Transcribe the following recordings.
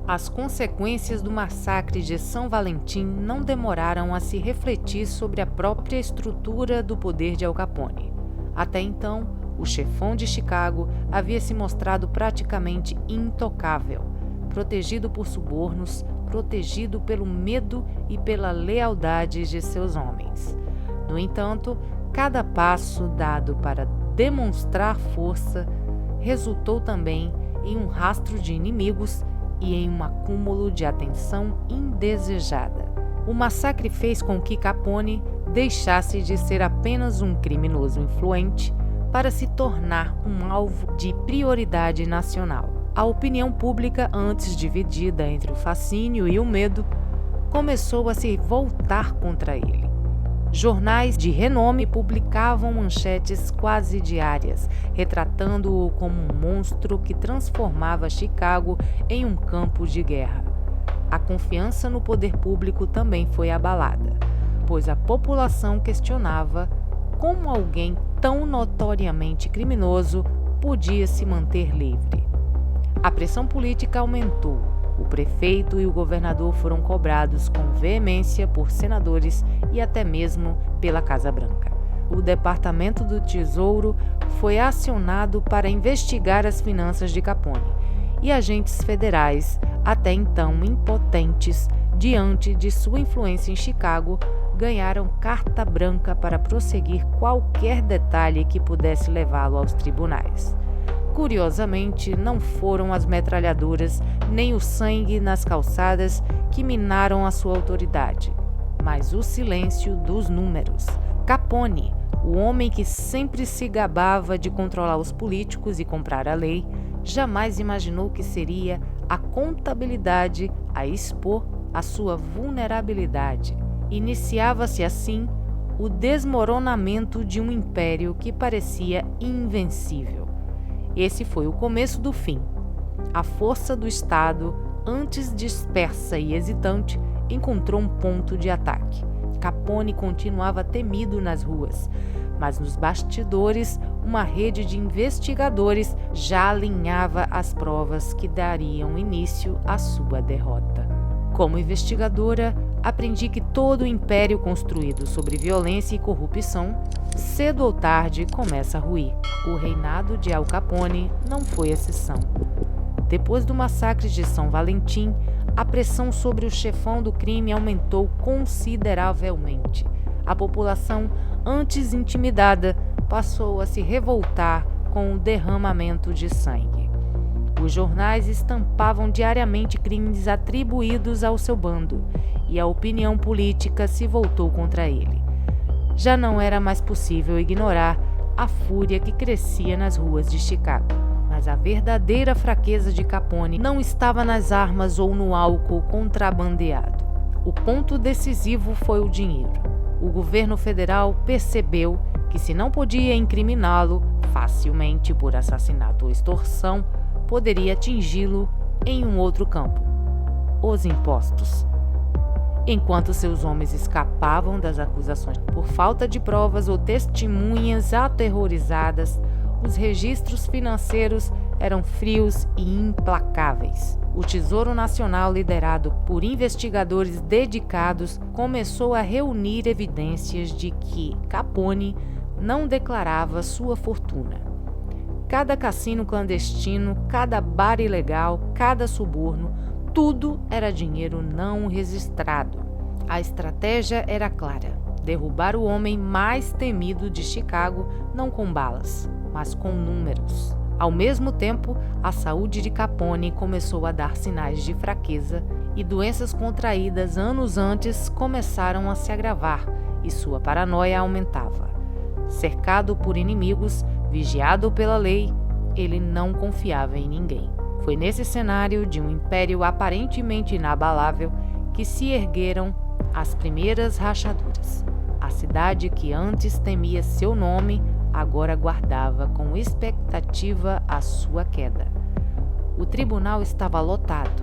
As consequências do massacre de São Valentim não demoraram a se refletir sobre a própria estrutura do poder de Al Capone. Até então, o chefão de Chicago havia se mostrado praticamente intocável, protegido por subornos, protegido pelo medo e pela lealdade de seus homens. No entanto, cada passo dado para demonstrar força resultou também em um rastro de inimigos e em um acúmulo de atenção indesejada. O massacre fez com que Capone deixasse de ser apenas um criminoso influente para se tornar um alvo de prioridade nacional. A opinião pública, antes dividida entre o fascínio e o medo, começou a se voltar contra ele. Jornais de renome publicavam manchetes quase diárias, retratando-o como um monstro que transformava Chicago em um campo de guerra. A confiança no poder público também foi abalada, pois a população questionava como alguém tão notoriamente criminoso podia se manter livre. A pressão política aumentou. O prefeito e o governador foram cobrados com veemência por senadores e até mesmo pela Casa Branca. O Departamento do Tesouro foi acionado para investigar as finanças de Capone, e agentes federais, até então impotentes diante de sua influência em Chicago, ganharam carta branca para prosseguir qualquer detalhe que pudesse levá-lo aos tribunais. Curiosamente, não foram as metralhadoras nem o sangue nas calçadas que minaram a sua autoridade, mas o silêncio dos números. Capone, o homem que sempre se gabava de controlar os políticos e comprar a lei, jamais imaginou que seria a contabilidade a expor a sua vulnerabilidade. Iniciava-se assim o desmoronamento de um império que parecia invencível. Esse foi o começo do fim. A força do Estado, antes dispersa e hesitante, encontrou um ponto de ataque. Capone continuava temido nas ruas, mas nos bastidores, uma rede de investigadores já alinhava as provas que dariam início à sua derrota. Como investigadora, aprendi que todo o império construído sobre violência e corrupção, cedo ou tarde, começa a ruir. O reinado de Al Capone não foi exceção. Depois do massacre de São Valentim, a pressão sobre o chefão do crime aumentou consideravelmente. A população, antes intimidada, passou a se revoltar com o derramamento de sangue. Os jornais estampavam diariamente crimes atribuídos ao seu bando, e a opinião política se voltou contra ele. Já não era mais possível ignorar a fúria que crescia nas ruas de Chicago. Mas a verdadeira fraqueza de Capone não estava nas armas ou no álcool contrabandeado. O ponto decisivo foi o dinheiro. O governo federal percebeu que, se não podia incriminá-lo facilmente por assassinato ou extorsão, poderia atingi-lo em um outro campo: os impostos. Enquanto seus homens escapavam das acusações por falta de provas ou testemunhas aterrorizadas, os registros financeiros eram frios e implacáveis. O Tesouro Nacional, liderado por investigadores dedicados, começou a reunir evidências de que Capone não declarava sua fortuna. Cada cassino clandestino, cada bar ilegal, cada suborno, tudo era dinheiro não registrado. A estratégia era clara: derrubar o homem mais temido de Chicago, não com balas, mas com números. Ao mesmo tempo, a saúde de Capone começou a dar sinais de fraqueza e doenças contraídas anos antes começaram a se agravar e sua paranoia aumentava. Cercado por inimigos, vigiado pela lei, ele não confiava em ninguém. Foi nesse cenário de um império aparentemente inabalável que se ergueram as primeiras rachaduras. A cidade que antes temia seu nome agora guardava com expectativa a sua queda. O tribunal estava lotado.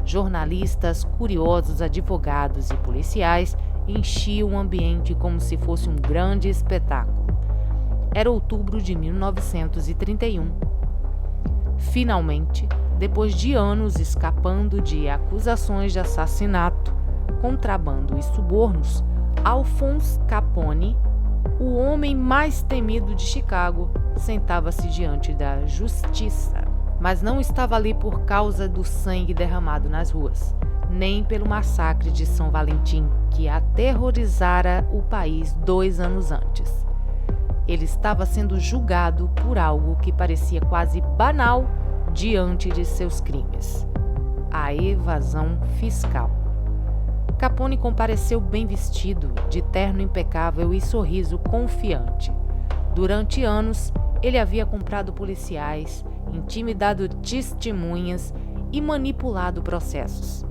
Jornalistas, curiosos, advogados e policiais enchiam o ambiente como se fosse um grande espetáculo. Era outubro de 1931. Finalmente, Depois de anos escapando de acusações de assassinato, contrabando e subornos, Alphonse Capone, o homem mais temido de Chicago, sentava-se diante da justiça. Mas não estava ali por causa do sangue derramado nas ruas, nem pelo massacre de São Valentim, que aterrorizara o país 2 anos antes. Ele estava sendo julgado por algo que parecia quase banal diante de seus crimes: a evasão fiscal. Capone compareceu bem vestido, de terno impecável e sorriso confiante. Durante anos, ele havia comprado policiais, intimidado testemunhas e manipulado processos.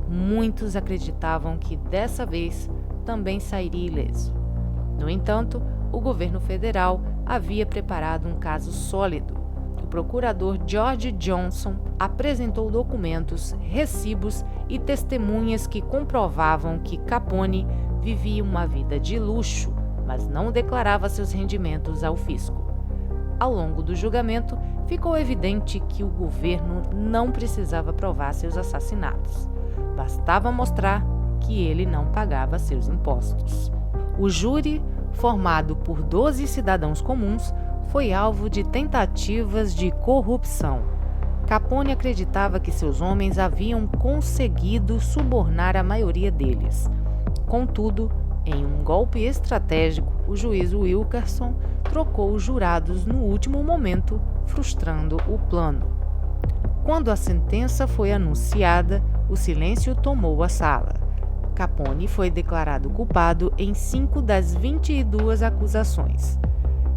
Muitos acreditavam que dessa vez também sairia ileso. No entanto, o governo federal havia preparado um caso sólido. O procurador George Johnson apresentou documentos, recibos e testemunhas que comprovavam que Capone vivia uma vida de luxo, mas não declarava seus rendimentos ao fisco. Ao longo do julgamento, ficou evidente que o governo não precisava provar seus assassinatos. Bastava mostrar que ele não pagava seus impostos. O júri, formado por 12 cidadãos comuns, foi alvo de tentativas de corrupção. Capone acreditava que seus homens haviam conseguido subornar a maioria deles. Contudo, em um golpe estratégico, o juiz Wilkerson trocou os jurados no último momento, frustrando o plano. Quando a sentença foi anunciada, o silêncio tomou a sala. Capone foi declarado culpado em 5 das 22 acusações.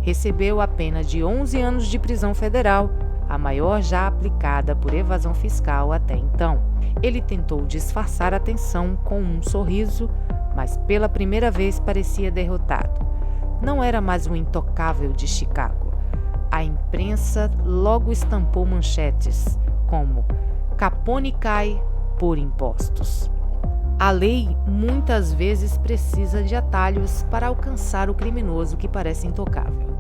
Recebeu a pena de 11 anos de prisão federal, a maior já aplicada por evasão fiscal até então. Ele tentou disfarçar a tensão com um sorriso, mas pela primeira vez parecia derrotado. Não era mais um intocável de Chicago. A imprensa logo estampou manchetes como "Capone cai por impostos". A lei muitas vezes precisa de atalhos para alcançar o criminoso que parece intocável.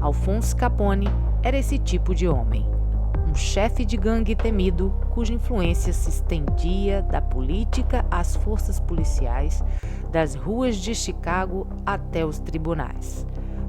Alphonse Capone era esse tipo de homem. Um chefe de gangue temido, cuja influência se estendia da política às forças policiais, das ruas de Chicago até os tribunais.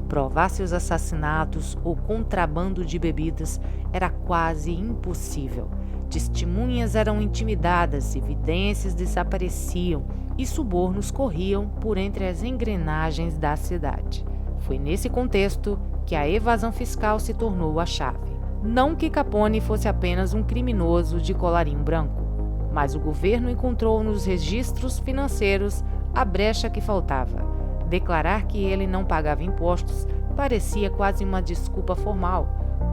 Provar seus assassinatos ou contrabando de bebidas era quase impossível. Testemunhas eram intimidadas, evidências desapareciam e subornos corriam por entre as engrenagens da cidade. Foi nesse contexto que a evasão fiscal se tornou a chave. Não que Capone fosse apenas um criminoso de colarinho branco, mas o governo encontrou nos registros financeiros a brecha que faltava. Declarar que ele não pagava impostos parecia quase uma desculpa formal,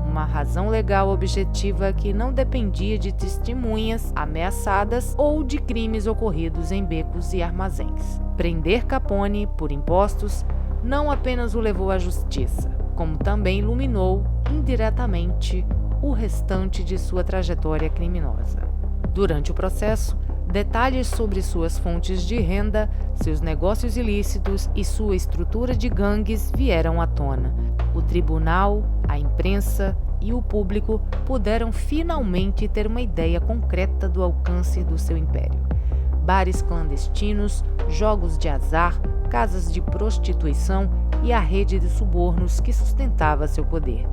uma razão legal objetiva que não dependia de testemunhas ameaçadas ou de crimes ocorridos em becos e armazéns. Prender Capone por impostos não apenas o levou à justiça, como também iluminou indiretamente o restante de sua trajetória criminosa. Durante o processo, detalhes sobre suas fontes de renda, seus negócios ilícitos e sua estrutura de gangues vieram à tona. O tribunal, a imprensa e o público puderam finalmente ter uma ideia concreta do alcance do seu império. Bares clandestinos, jogos de azar, casas de prostituição e a rede de subornos que sustentava seu poder.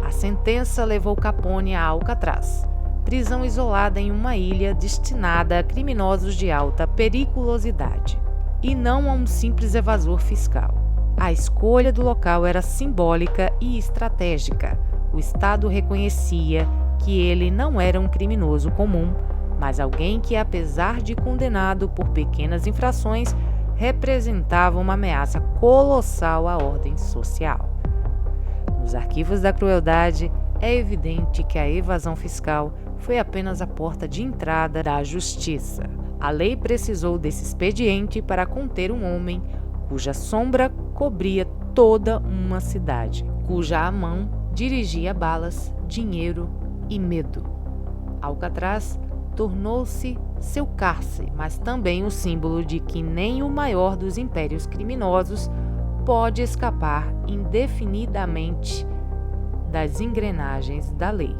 A sentença levou Capone a Alcatraz, prisão isolada em uma ilha destinada a criminosos de alta periculosidade, e não a um simples evasor fiscal. A escolha do local era simbólica e estratégica. O Estado reconhecia que ele não era um criminoso comum, mas alguém que, apesar de condenado por pequenas infrações, representava uma ameaça colossal à ordem social. Nos arquivos da crueldade, é evidente que a evasão fiscal foi apenas a porta de entrada da justiça. A lei precisou desse expediente para conter um homem cuja sombra cobria toda uma cidade, cuja mão dirigia balas, dinheiro e medo. Alcatraz tornou-se seu cárcere, mas também o símbolo de que nem o maior dos impérios criminosos pode escapar indefinidamente das engrenagens da lei.